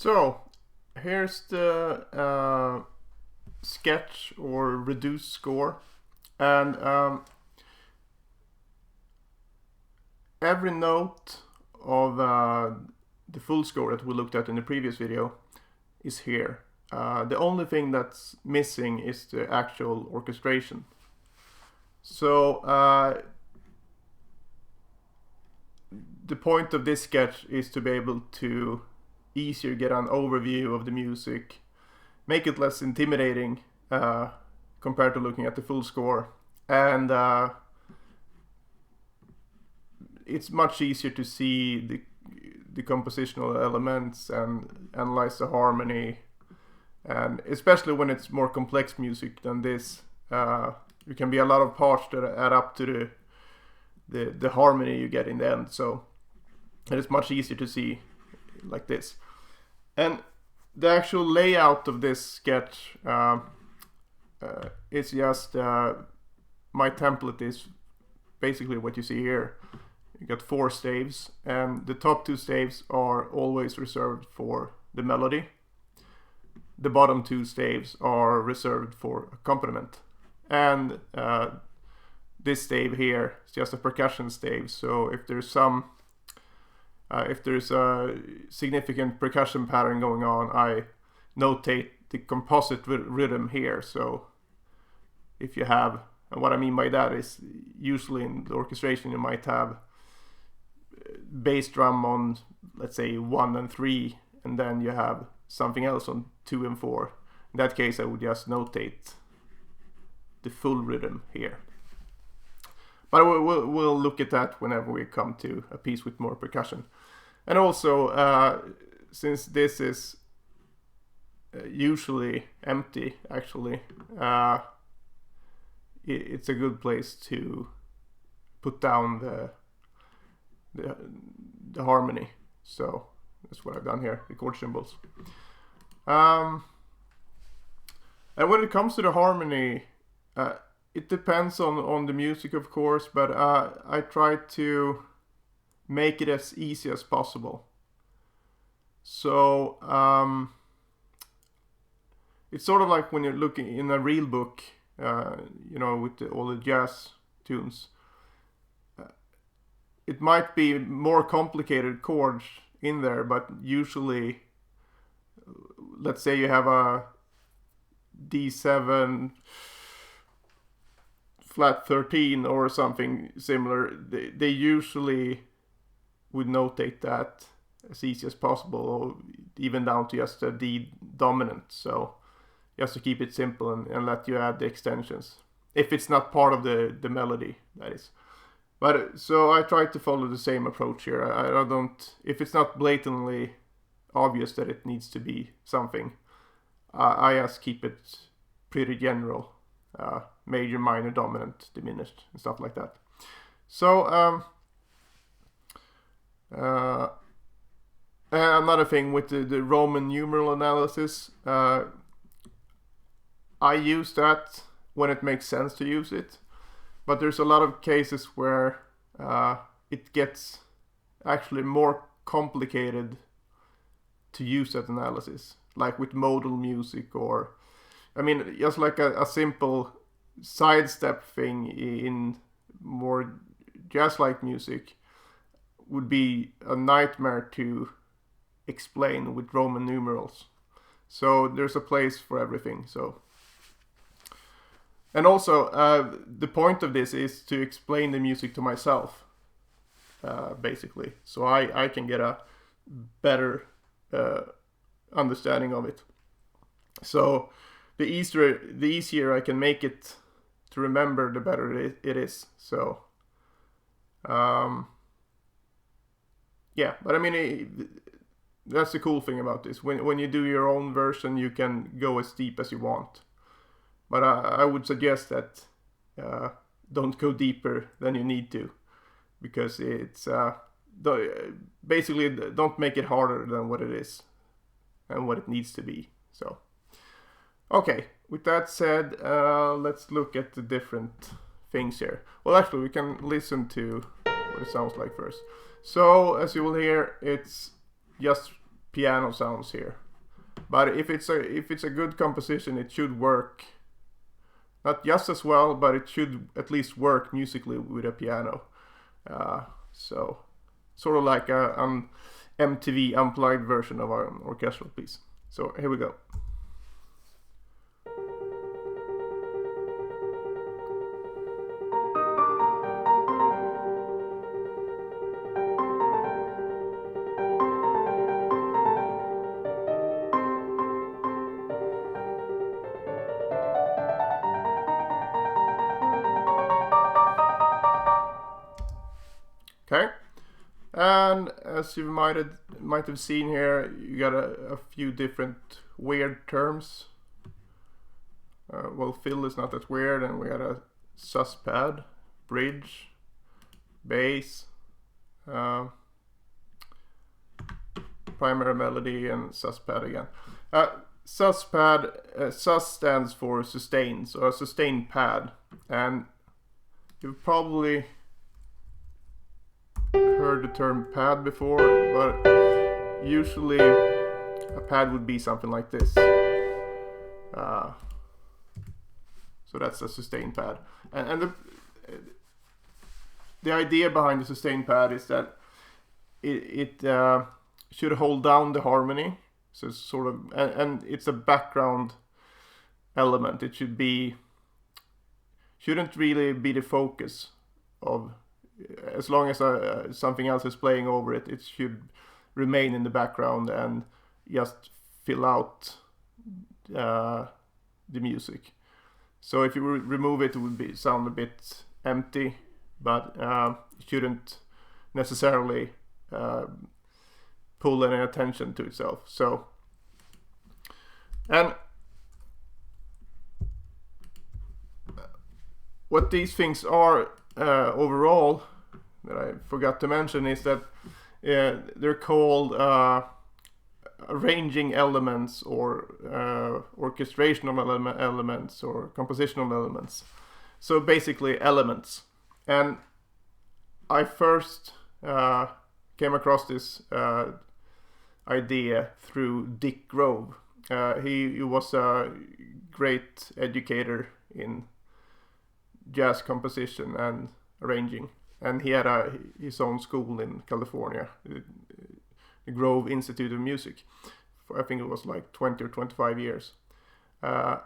So here's the sketch or reduced score, and every note of the full score that we looked at in the previous video is here. The only thing that's missing is the actual orchestration. So the point of this sketch is to be able to easier get an overview of the music, make it less intimidating compared to looking at the full score, and it's much easier to see the compositional elements and analyze the harmony, and especially when it's more complex music than this, there can be a lot of parts that add up to the harmony you get in the end. So it is much easier to see like this. And the actual layout of this sketch is just my template is basically what you see here. You got 4 staves, and the top 2 staves are always reserved for the melody. The bottom 2 staves are reserved for accompaniment, and this stave here is just a percussion stave. So if there's a significant percussion pattern going on, I notate the composite rhythm here. So if you have, and what I mean by that is usually in the orchestration you might have bass drum on, let's say, 1 and 3, and then you have something else on 2 and 4. In that case I would just notate the full rhythm here. But we'll look at that whenever we come to a piece with more percussion. And also, since this is usually empty, actually, it's a good place to put down the harmony. So that's what I've done here, the chord symbols. And when it comes to the harmony, it depends on the music, of course, but I try to make it as easy as possible. So it's sort of like when you're looking in a real book, with all the jazz tunes. It might be more complicated chords in there, but usually, let's say you have a D7 flat 13 or something similar, they usually would notate that as easy as possible, or even down to just a D dominant. So just to keep it simple and let you add the extensions, if it's not part of the melody, that is. But so I try to follow the same approach here. I don't, if it's not blatantly obvious that it needs to be something, I just keep it pretty general, major, minor, dominant, diminished, and stuff like that. So another thing with the Roman numeral analysis, I use that when it makes sense to use it. But there's a lot of cases where it gets actually more complicated to use that analysis, like with modal music, or, I mean, just like a simple sidestep thing in more jazz-like music would be a nightmare to explain with Roman numerals. So there's a place for everything. So. And also, the point of this is to explain the music to myself, basically. So I can get a better understanding of it. So the easier I can make it to remember, the better it is. So, yeah, but I mean, that's the cool thing about this. When you do your own version, you can go as deep as you want. But I would suggest that don't go deeper than you need to, because it's basically don't make it harder than what it is and what it needs to be. So, okay, with that said, let's look at the different things here. Well, actually, we can listen to what it sounds like first. So, as you will hear, it's just piano sounds here. But if it's a good composition, it should work. Not just as well, but it should at least work musically with a piano. So sort of like an MTV unplugged version of our orchestral piece. So here we go. Okay, and as you might have seen here, you got a few different weird terms. Well, fill is not that weird, and we got a sus pad, bridge, bass, primary melody, and sus pad again. Sus pad, sus stands for sustain, so a sustain pad, and you've probably heard the term pad before, but usually a pad would be something like this. So that's a sustain pad, and the idea behind the sustain pad is that it should hold down the harmony. So it's sort of, and it's a background element. It shouldn't really be the focus of. As long as something else is playing over it, it should remain in the background and just fill out the music. So if you remove it, it would sound a bit empty, but it shouldn't necessarily pull any attention to itself. So, and what these things are overall, that I forgot to mention, is that they're called arranging elements, or orchestrational elements, or compositional elements. So basically elements. And I first came across this idea through Dick Grove. He was a great educator in jazz composition and arranging, and he had his own school in California, the Grove Institute of Music, for I think it was like 20 or 25 years. I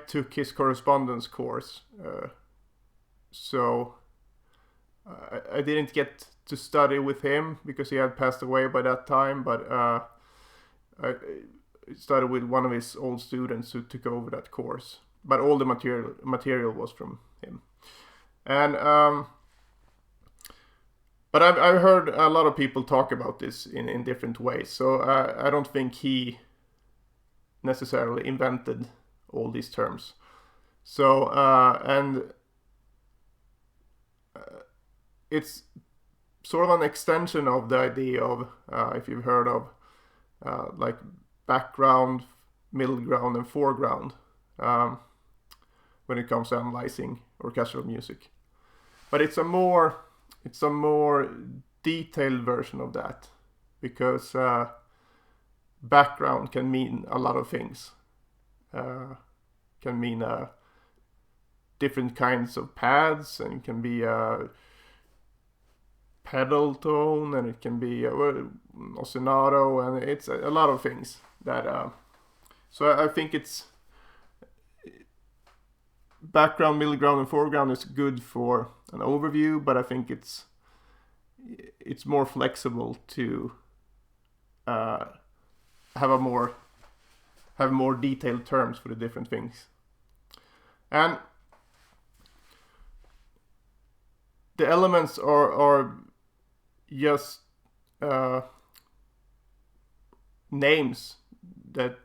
took his correspondence course, so I didn't get to study with him because he had passed away by that time, but I studied with one of his old students who took over that course. But all the material was from him, and but I've heard a lot of people talk about this in different ways. So I don't think he necessarily invented all these terms. So it's sort of an extension of the idea of if you've heard of like background, middle ground, and foreground. When it comes to analyzing orchestral music, but it's a more detailed version of that, because background can mean a lot of things. Can mean different kinds of pads, and it can be a pedal tone, and it can be a ostinato, and it's a lot of things that. So I think it's. Background, middle ground, and foreground is good for an overview, but I think it's more flexible to have more detailed terms for the different things. And the elements are just names that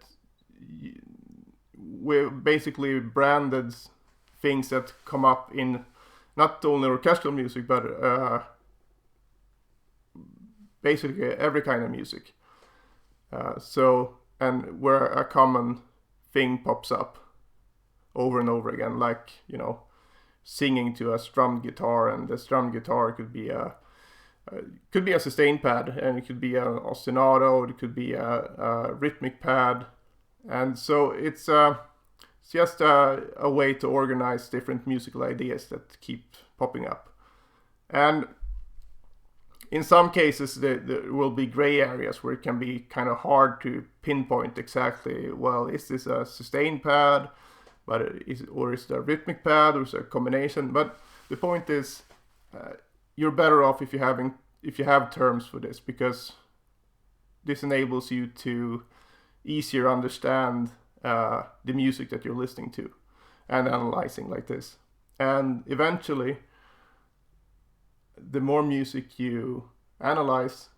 we basically branded things that come up in not only orchestral music, but basically every kind of music. So, and where a common thing pops up over and over again, like, singing to a strummed guitar, and the strummed guitar could be a could be a sustain pad, and it could be a ostinato, it could be a rhythmic pad, and so it's just a way to organize different musical ideas that keep popping up. And in some cases there will be gray areas where it can be kind of hard to pinpoint exactly, well, is this a sustain pad, or is it a rhythmic pad, or is it a combination? But the point is, you're better off if you have terms for this, because this enables you to easier understand the music that you're listening to and analyzing like this. And eventually, the more music you analyze,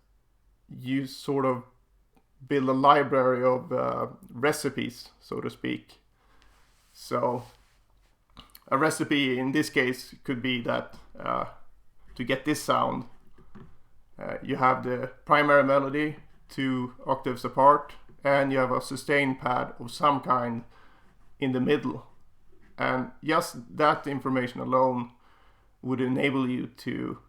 you sort of build a library of recipes, so to speak. So a recipe in this case could be that to get this sound, you have the primary melody 2 octaves apart, and you have a sustain pad of some kind in the middle. And just that information alone would enable you to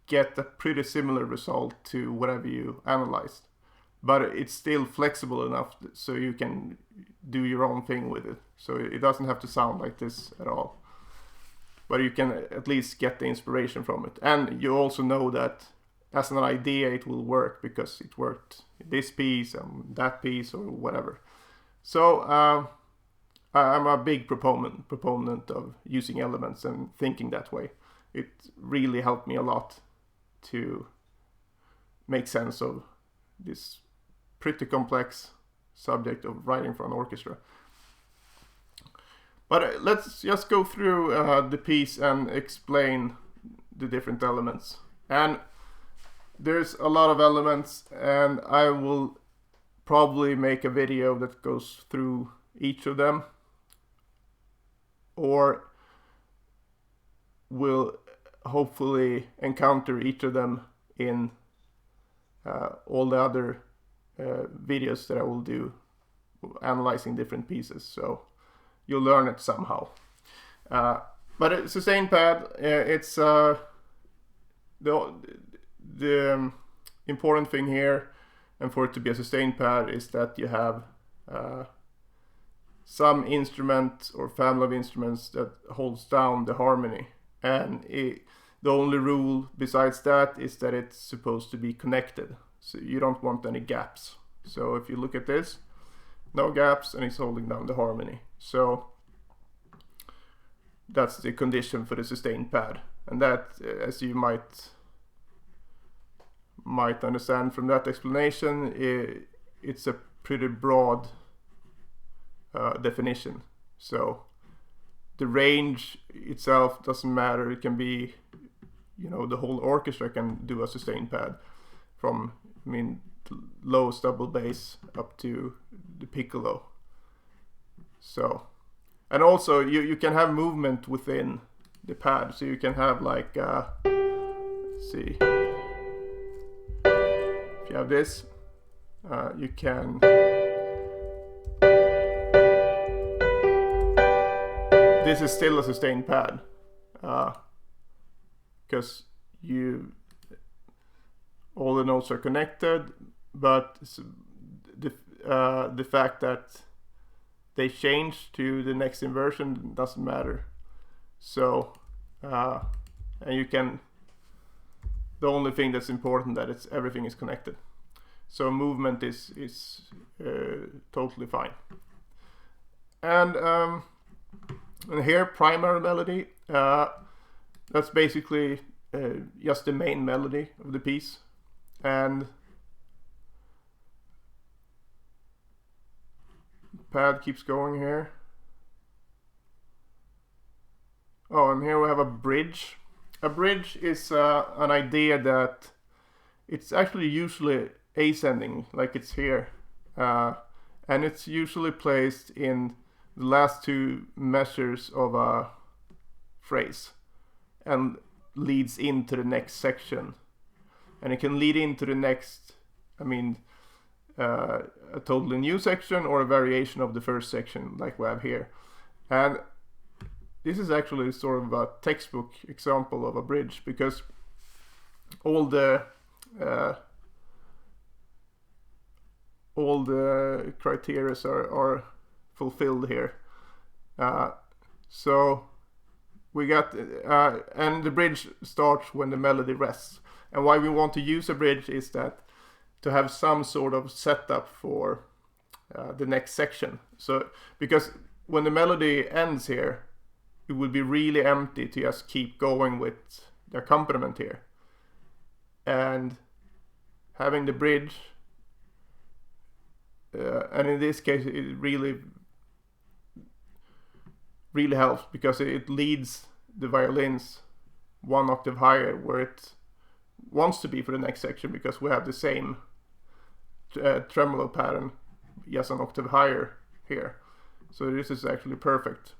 get a pretty similar result to whatever you analyzed. But it's still flexible enough so you can do your own thing with it. So it doesn't have to sound like this at all. But you can at least get the inspiration from it. And you also know that as an idea it will work, because it worked in this piece and that piece or whatever. So I'm a big proponent of using elements and thinking that way. It really helped me a lot to make sense of this pretty complex subject of writing for an orchestra. But let's just go through the piece and explain the different elements. And there's a lot of elements, and I will probably make a video that goes through each of them, or will hopefully encounter each of them in all the other videos that I will do analyzing different pieces. So you'll learn it somehow. But a sustain pad, it's the important thing here, and for it to be a sustain pad, is that you have some instrument or family of instruments that holds down the harmony. And the only rule besides that is that it's supposed to be connected. So you don't want any gaps. So if you look at this, no gaps, and it's holding down the harmony. So that's the condition for the sustain pad. And that, as you might understand from that explanation, it's a pretty broad definition. So the range itself doesn't matter. It can be, the whole orchestra can do a sustain pad from, the lowest double bass up to the piccolo. So, and also you can have movement within the pad. So you can have like, let's see, if you have this, you can. This is still a sustain pad, because all the notes are connected, but the fact that they change to the next inversion doesn't matter. So, and you can. The only thing that's important that everything is connected. So movement is totally fine. And here, primary melody, that's basically just the main melody of the piece. And pad keeps going here. Oh, and here we have a bridge. A bridge is an idea that it's actually usually ascending, like it's here. And it's usually placed in the last 2 measures of a phrase and leads into the next section. And it can lead into the next, a totally new section or a variation of the first section, like we have here. And this is actually sort of a textbook example of a bridge, because all the criteria are fulfilled here. So we got and the bridge starts when the melody rests. And why we want to use a bridge is that to have some sort of setup for the next section. So because when the melody ends here, it would be really empty to just keep going with the accompaniment here. And having the bridge, and in this case it really helps, because it leads the violins one octave higher where it wants to be for the next section, because we have the same tremolo pattern, just an octave higher here. So this is actually perfect.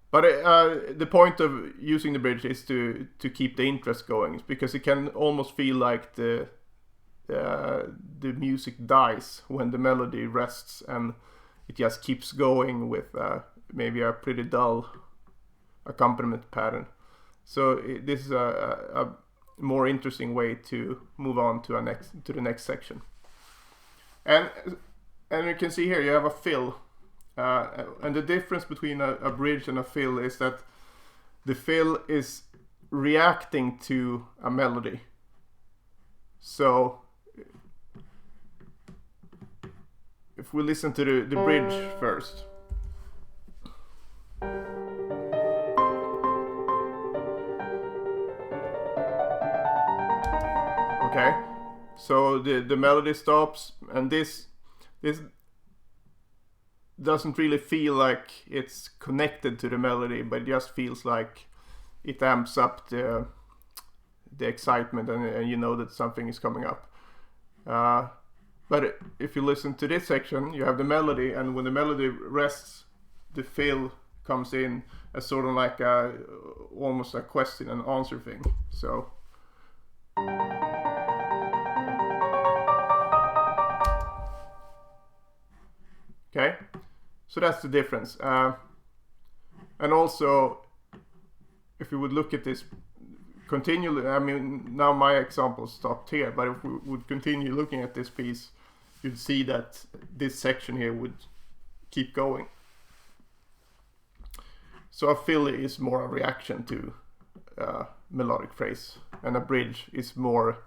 But the point of using the bridge is to keep the interest going, because it can almost feel like the music dies when the melody rests and it just keeps going with maybe a pretty dull accompaniment pattern. So this is a more interesting way to move on to the next section. And you can see here you have a fill. And the difference between a bridge and a fill is that the fill is reacting to a melody. So if we listen to the bridge first. Okay, so the melody stops, and this doesn't really feel like it's connected to the melody, but it just feels like it amps up the excitement, and you know that something is coming up. But if you listen to this section, you have the melody, and when the melody rests, the fill comes in as sort of like almost a question and answer thing. So okay, so that's the difference. And also, if we would look at this continually, I mean, now my example stopped here, but if we would continue looking at this piece, you'd see that this section here would keep going. So a fill is more a reaction to melodic phrase, and a bridge is more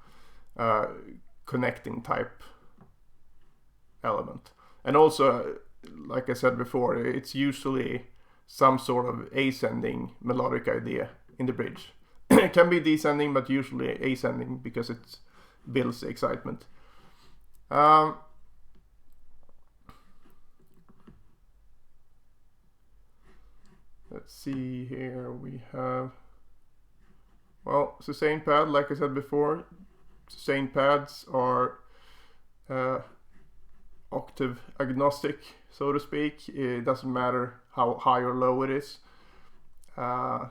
connecting type element. And also, like I said before, it's usually some sort of ascending melodic idea in the bridge. It can be descending, but usually ascending, because it builds the excitement. Let's see here, we have, well, sustain pad, like I said before. Sustain pads are octave agnostic, so to speak. It doesn't matter how high or low it is. And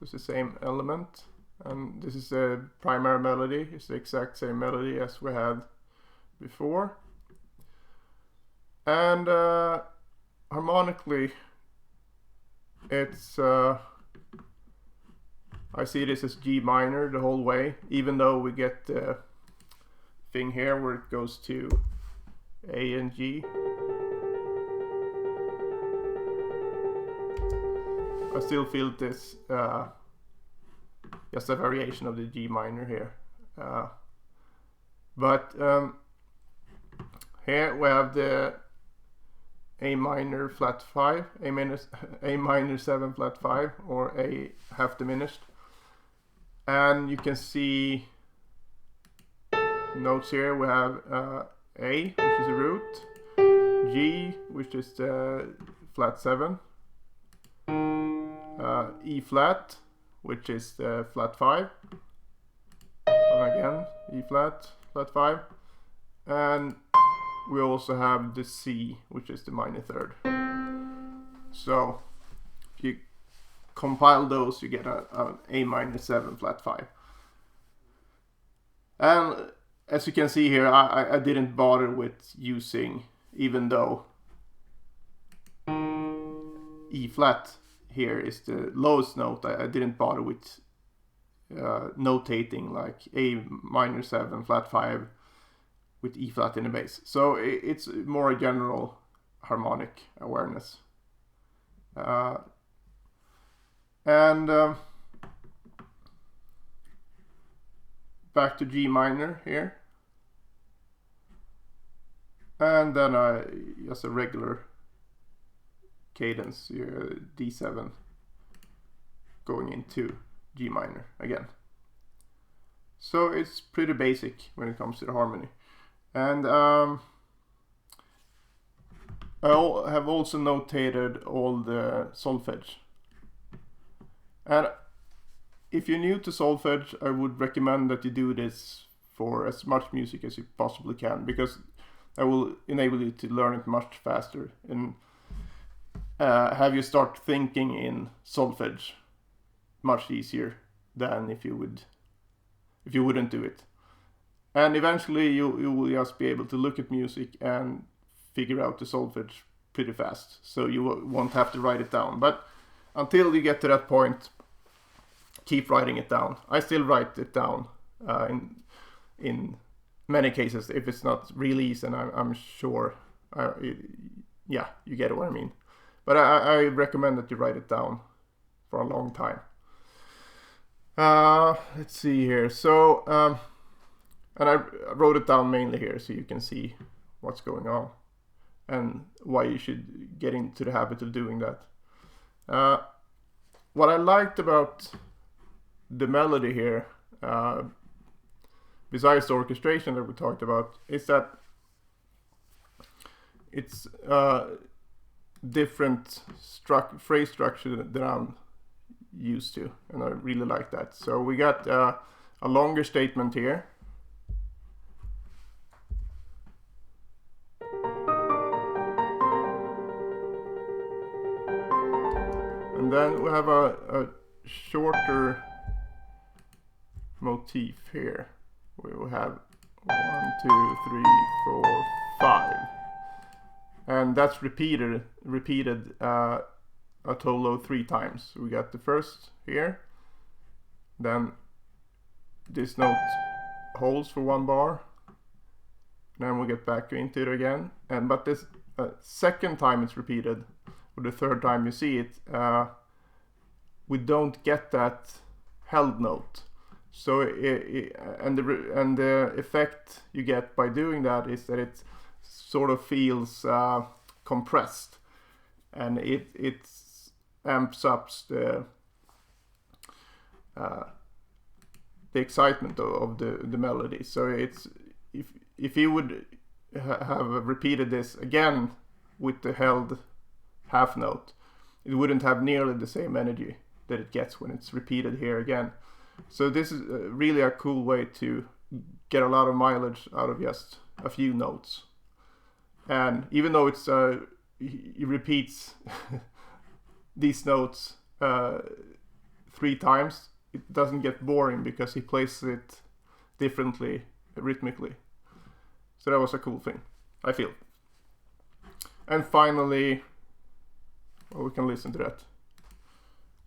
it's the same element, and this is the primary melody. It's the exact same melody as we had before. And harmonically, it's I see this as G minor the whole way, even though we get the thing here where it goes to A and G. I still feel this just a variation of the G minor here. But here we have the A minor flat 5, A minor 7 flat 5, or A half diminished. And you can see notes here. We have A, which is a root, G, which is the flat 7, E flat, which is the flat 5, and again E flat, flat 5, and we also have the C, which is the minor 3rd. So if you compile those, you get an A minor 7 flat 5. And as you can see here, I didn't bother with using, even though E flat here is the lowest note. I didn't bother with notating like A minor 7, flat 5 with E flat in the bass. So it's more a general harmonic awareness. Back to G minor here. And then just a regular cadence, D7 going into G minor again. So it's pretty basic when it comes to the harmony. And I have also notated all the solfege. And if you're new to solfege, I would recommend that you do this for as much music as you possibly can, because that will enable you to learn it much faster and have you start thinking in solfege much easier than if you wouldn't do it. And eventually you will just be able to look at music and figure out the solfege pretty fast, so you won't have to write it down. But until you get to that point, keep writing it down. I still write it down in many cases if it's not released, and I'm sure, yeah, you get what I mean. But I recommend that you write it down for a long time. Let's see here. So, and I wrote it down mainly here so you can see what's going on and why you should get into the habit of doing that. What I liked about the melody here, besides the orchestration that we talked about, is that it's different phrase structure that I'm used to, and I really like that. So we got a longer statement here. And then we have a shorter motif here. We will have 1, 2, 3, 4, 5. And that's repeated a total of 3 times. We got the first here, then this note holds for 1 bar, then we get back into it again, but this second time it's repeated, or the third time you see it, we don't get that held note. So and the effect you get by doing that is that it sort of feels compressed, and it amps up the excitement of the melody. So it's if you would have repeated this again with the held half note, it wouldn't have nearly the same energy that it gets when it's repeated here again. So this is really a cool way to get a lot of mileage out of just a few notes. And even though it's he repeats these notes 3 times, it doesn't get boring because he plays it differently rhythmically. So that was a cool thing, I feel. And finally, well, we can listen to that so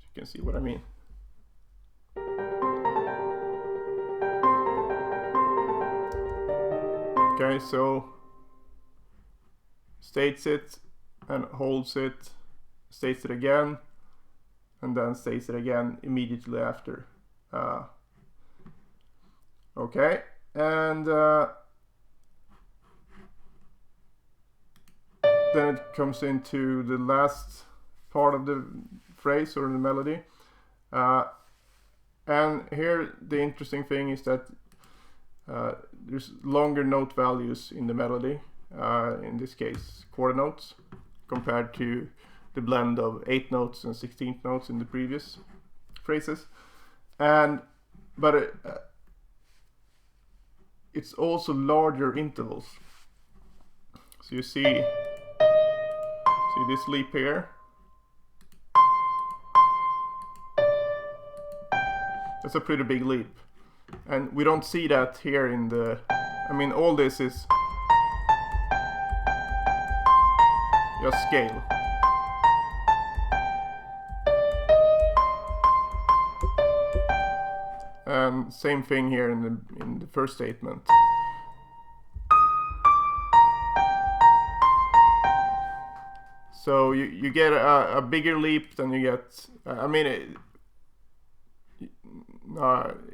you can see what I mean. Okay, so states it and holds it, states it again, and then states it again immediately after. Okay, and then it comes into the last part of the phrase or the melody. And here the interesting thing is that there's longer note values in the melody, in this case quarter notes, compared to the blend of 8th notes and 16th notes in the previous phrases. But it's also larger intervals. So you see this leap here. That's a pretty big leap. And we don't see that here in the, I mean, all this is just scale. and same thing here in the first statement. So you get a bigger leap than you get.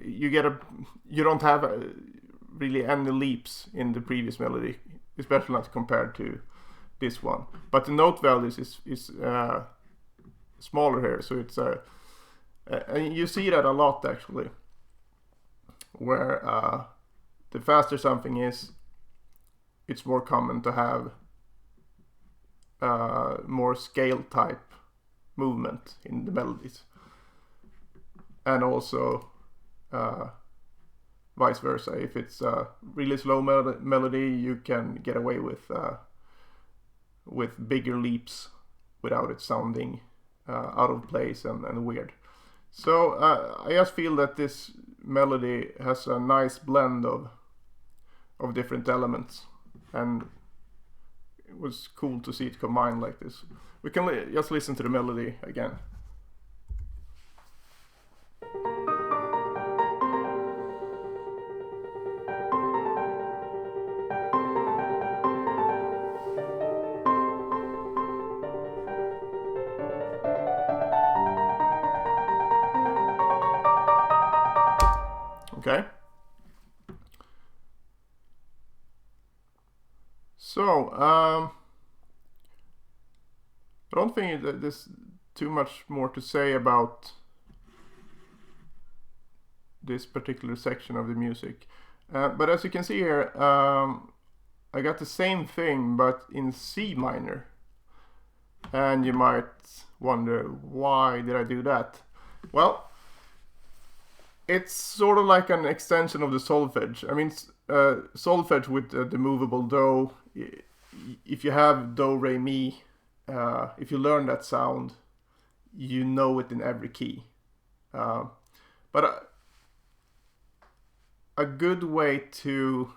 You don't have really any leaps in the previous melody, especially not compared to this one. But the note values is smaller here, so it's and you see that a lot actually, where the faster something is, it's more common to have more scale type movement in the melodies, and also vice versa. If it's a really slow melody, you can get away with bigger leaps without it sounding out of place and weird. So I just feel that this melody has a nice blend of different elements, and it was cool to see it combined like this. We can just listen to the melody again. Okay. So, I don't think that there's too much more to say about this particular section of the music. But as you can see here, I got the same thing but in C minor. And you might wonder, why did I do that? Well, it's sort of like an extension of the solfege. I mean, solfege with the movable do. If you have do, re, mi, if you learn that sound, you know it in every key. But a good way to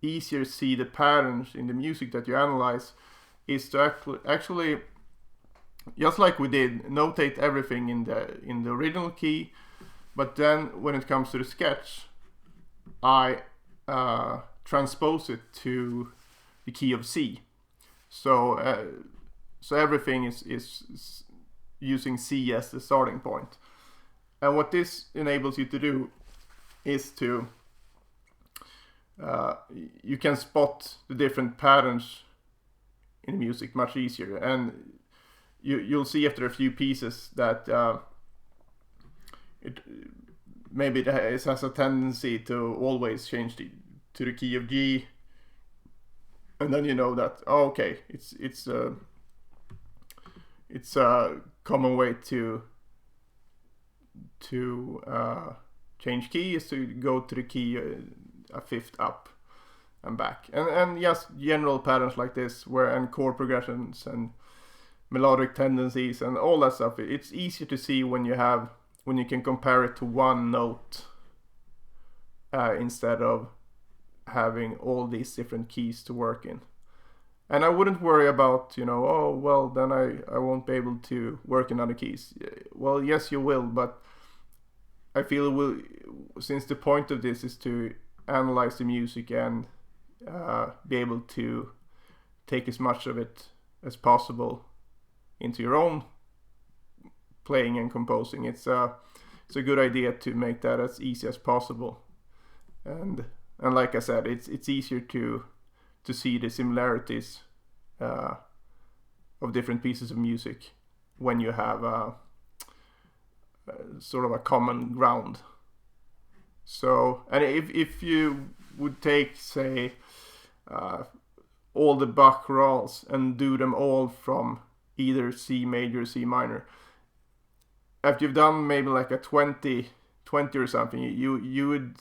easier see the patterns in the music that you analyze is to actually, just like we did, notate everything in the original key. But then when it comes to the sketch, I transpose it to the key of C. So everything is using C as the starting point. And what this enables you to do is to you can spot the different patterns in music much easier. And you'll see after a few pieces that it has a tendency to always change to the key of G, and then you know that, oh, okay, it's a common way to change key is to go to the key a fifth up and back, and just general patterns like this, and chord progressions and melodic tendencies and all that stuff. It's easier to see when you can compare it to one note instead of having all these different keys to work in. And I wouldn't worry about, oh, well, then I won't be able to work in other keys. Well, yes, you will, but I feel since the point of this is to analyze the music and be able to take as much of it as possible into your own playing and composing, it's a good idea to make that as easy as possible. And like I said, it's easier to see the similarities of different pieces of music when you have sort of a common ground. So, and if you would take, say, all the Bach chorales and do them all from either C major or C minor, after you've done maybe like a 20 or something, you would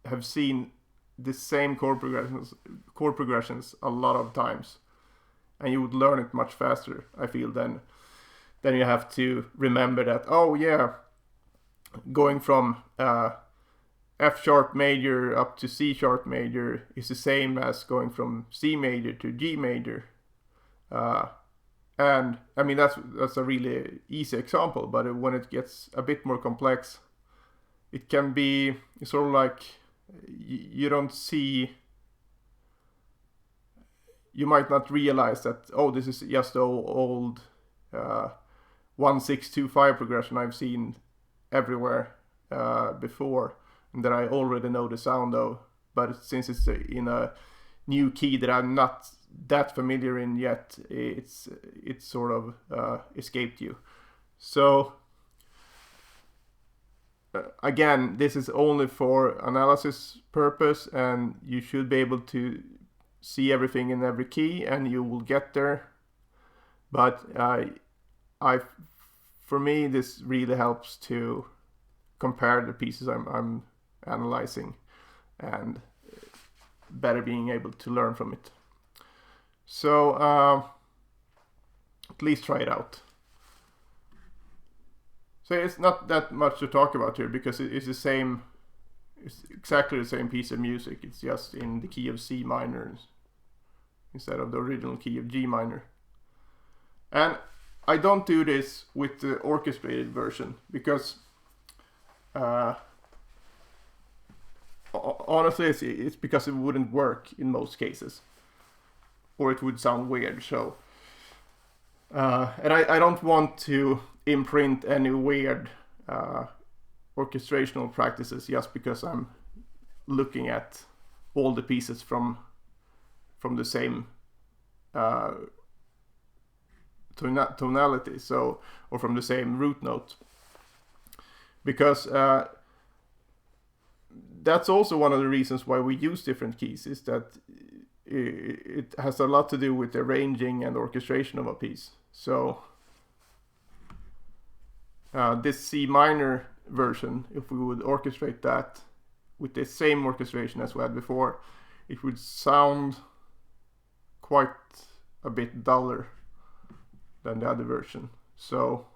have seen the same chord progressions a lot of times, and you would learn it much faster, I feel, than you have to remember that, oh yeah, going from F sharp major up to C sharp major is the same as going from C major to G major. And I mean, that's a really easy example, but when it gets a bit more complex, it can be sort of like you don't see, you might not realize that, oh, this is just the old 1625 progression I've seen everywhere before, and that I already know the sound of. But since it's in a new key that I'm not that familiar in yet, it's sort of escaped you. So again, this is only for analysis purpose, and you should be able to see everything in every key, and you will get there. But for me, this really helps to compare the pieces I'm analyzing, and better being able to learn from it. So at least try it out. So it's not that much to talk about here, because it's the same, it's exactly the same piece of music. It's just in the key of C minor instead of the original key of G minor. And I don't do this with the orchestrated version, because honestly it's because it wouldn't work in most cases, or it would sound weird. So and I don't want to imprint any weird orchestrational practices just because I'm looking at all the pieces from the same tonality, so, or from the same root note, because that's also one of the reasons why we use different keys, is that it has a lot to do with the arranging and orchestration of a piece. So this C minor version, if we would orchestrate that with the same orchestration as we had before, it would sound quite a bit duller than the other version. So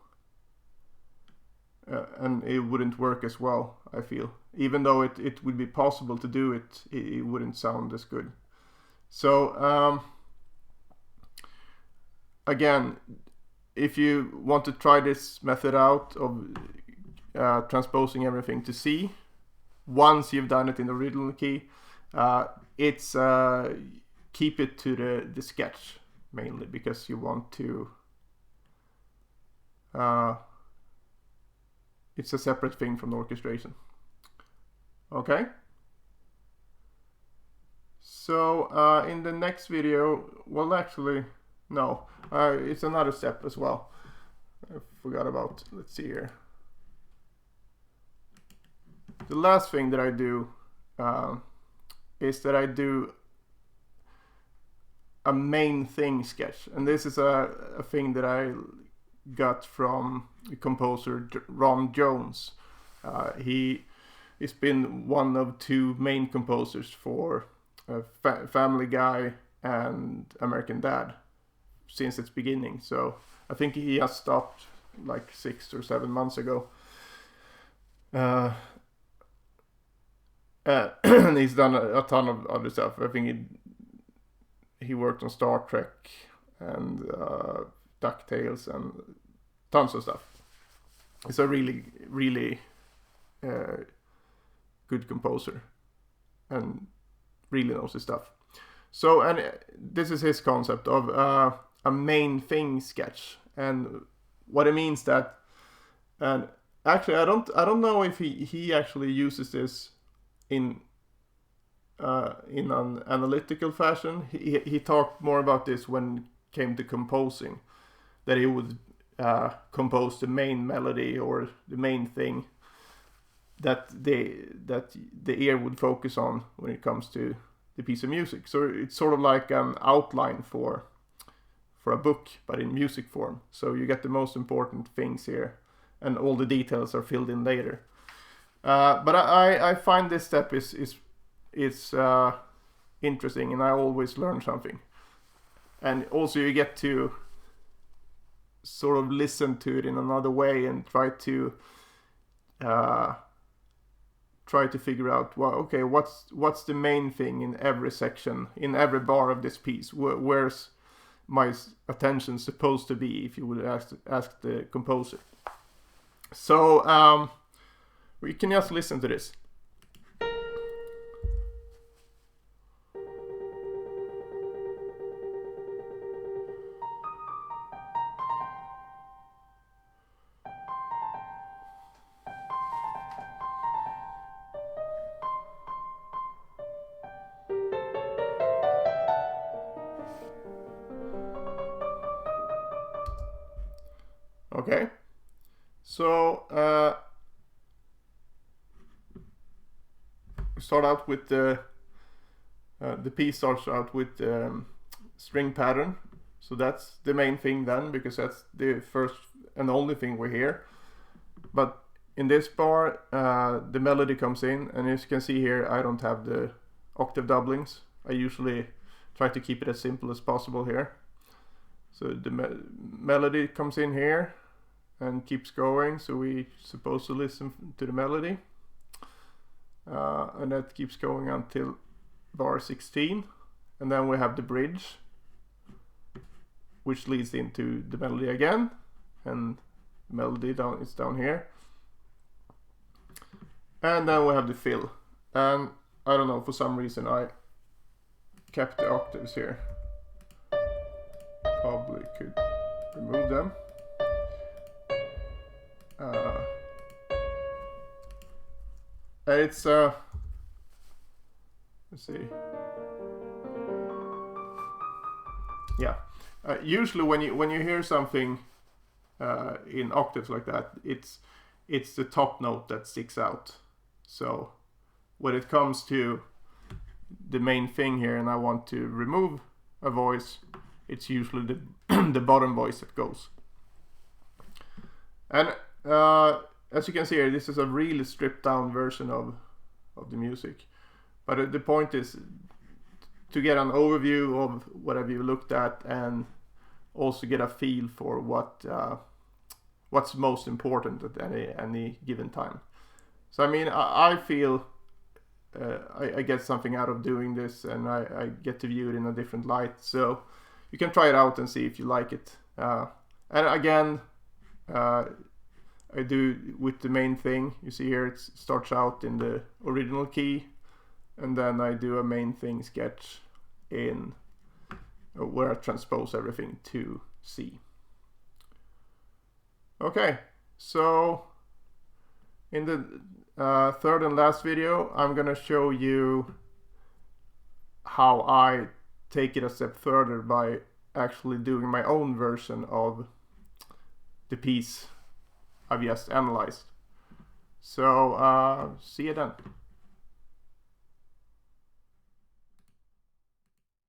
and it wouldn't work as well, I feel. Even though it would be possible to do it, it wouldn't sound as good. So again, if you want to try this method out of transposing everything to C, once you've done it in the original key, it's keep it to the sketch mainly, because you want to it's a separate thing from the orchestration. Okay, so in the next video, well, actually no, it's another step as well. I forgot about, let's see here. The last thing that I do is that I do a main thing sketch, and this is a thing that I got from the composer Ron Jones. He's been one of two main composers for Family Guy and American Dad since its beginning. So I think he has stopped like 6 or 7 months ago. And he's done a ton of other stuff. I think he worked on Star Trek and DuckTales and tons of stuff. He's a really, really good composer and really knows his stuff. So, and this is his concept of a main thing sketch, and what it means that, and actually I don't know if he actually uses this in an analytical fashion. He talked more about this when it came to composing, that he would compose the main melody or the main thing that the ear would focus on when it comes to the piece of music. So it's sort of like an outline for a book, but in music form. So you get the most important things here, and all the details are filled in later. But I find this step is interesting, and I always learn something. And also you get to sort of listen to it in another way and try to figure out, well, okay, what's the main thing in every section, in every bar of this piece? Where's my attention supposed to be, if you would ask the composer? So We can just listen to this. Okay, so start out with the piece starts out with string pattern, so that's the main thing then, because that's the first and only thing we hear. But in this bar, the melody comes in, and as you can see here, I don't have the octave doublings. I usually try to keep it as simple as possible here. So the melody comes in here and keeps going, so we're supposed to listen to the melody, and that keeps going until bar 16, and then we have the bridge, which leads into the melody again, and the melody is down here, and then we have the fill. And I don't know, for some reason I kept the octaves here. Probably could remove them. It's let's see. Yeah, usually when you hear something in octaves like that, it's the top note that sticks out. So when it comes to the main thing here, and I want to remove a voice, it's usually the the bottom voice that goes. And as you can see here, this is a really stripped down version of the music. But the point is to get an overview of whatever you looked at, and also get a feel for what's most important at any given time. So I mean, I feel I get something out of doing this, and I get to view it in a different light. So you can try it out and see if you like it. And again, I do with the main thing. You see here, it starts out in the original key, and then I do a main thing sketch in where I transpose everything to C. Okay, so in the third and last video, I'm gonna show you how I take it a step further by actually doing my own version of the piece I've just analyzed. So see you then.